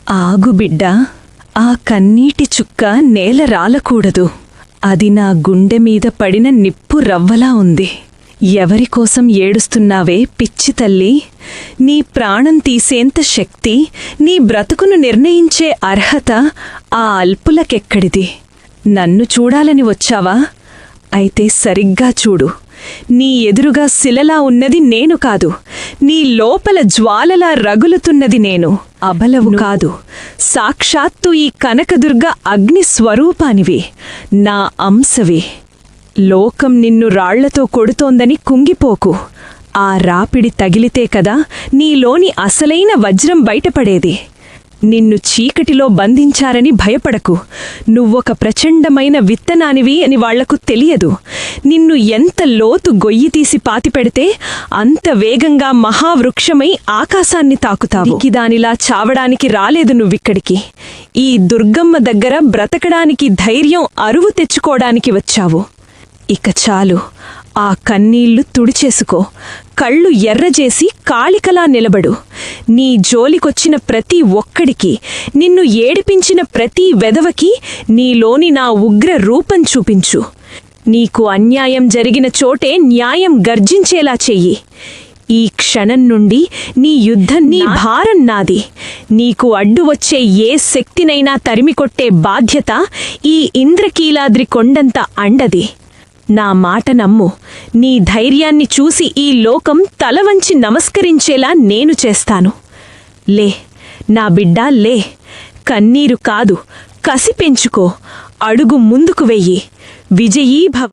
ఆగు బిడ్డా, ఆ కన్నీటి చుక్క నేల రాలకూడదు. అది నా గుండె మీద పడిన నిప్పు రవ్వలా ఉంది. ఎవరికోసం ఏడుస్తున్నావే పిచ్చి తల్లి? నీ ప్రాణం తీసేంత శక్తి, నీ బ్రతుకును నిర్ణయించే అర్హత ఆ అల్పులకెక్కడిది? నన్ను చూడాలని వచ్చావా? అయితే సరిగ్గా చూడు. నీ ఎదురుగా శిలలా ఉన్నది నేను కాదు, నీ లోపల జ్వాలలా రగులుతున్నది నేను. అబలవు కాదు, సాక్షాత్తు ఈ కనకదుర్గ అగ్నిస్వరూపానివి, నా అంశవి. లోకం నిన్ను రాళ్లతో కొడుతోందని కుంగిపోకు. ఆ రాపిడి తగిలితే కదా నీలోని అసలైన వజ్రం బయటపడేది. నిన్ను చీకటిలో బంధించారని భయపడకు. నువ్వొక ప్రచండమైన విత్తనానివి అని వాళ్లకు తెలియదు. నిన్ను ఎంత లోతు గొయ్యి తీసి పాతిపెడితే అంత వేగంగా మహావృక్షమై ఆకాశాన్ని తాకుతావు. దానిలా చావడానికి రాలేదు నువ్విక్కడికి. ఈ దుర్గమ్మ దగ్గర బ్రతకడానికి ధైర్యం అరువు తెచ్చుకోడానికి వచ్చావు. ఇక చాలు, ఆ కన్నీళ్లు తుడిచేసుకో. కళ్ళు ఎర్రజేసి కాళికలా నిలబడు. నీ జోలికొచ్చిన ప్రతి ఒక్కడికి, నిన్ను ఏడిపించిన ప్రతి వెధవకి నీలోని నా ఉగ్ర రూపం చూపించు. నీకు అన్యాయం జరిగిన చోటే న్యాయం గర్జించేలా చెయ్యి. ఈ క్షణం నుండి నీ యుద్ధం, నీ భారం నాది. నీకు అడ్డు వచ్చే ఏ శక్తినైనా తరిమికొట్టే బాధ్యత ఈ ఇంద్రకీలాద్రి కొండంత అండది. నా మాట నమ్ము. నీ ధైర్యాన్ని చూసి ఈ లోకం తలవంచి నమస్కరించేలా నేను చేస్తాను. లే నా బిడ్డా, లే. కన్నీరు కాదు, కసి పెంచుకో. అడుగు ముందుకు వెయ్యి. విజయీభవ.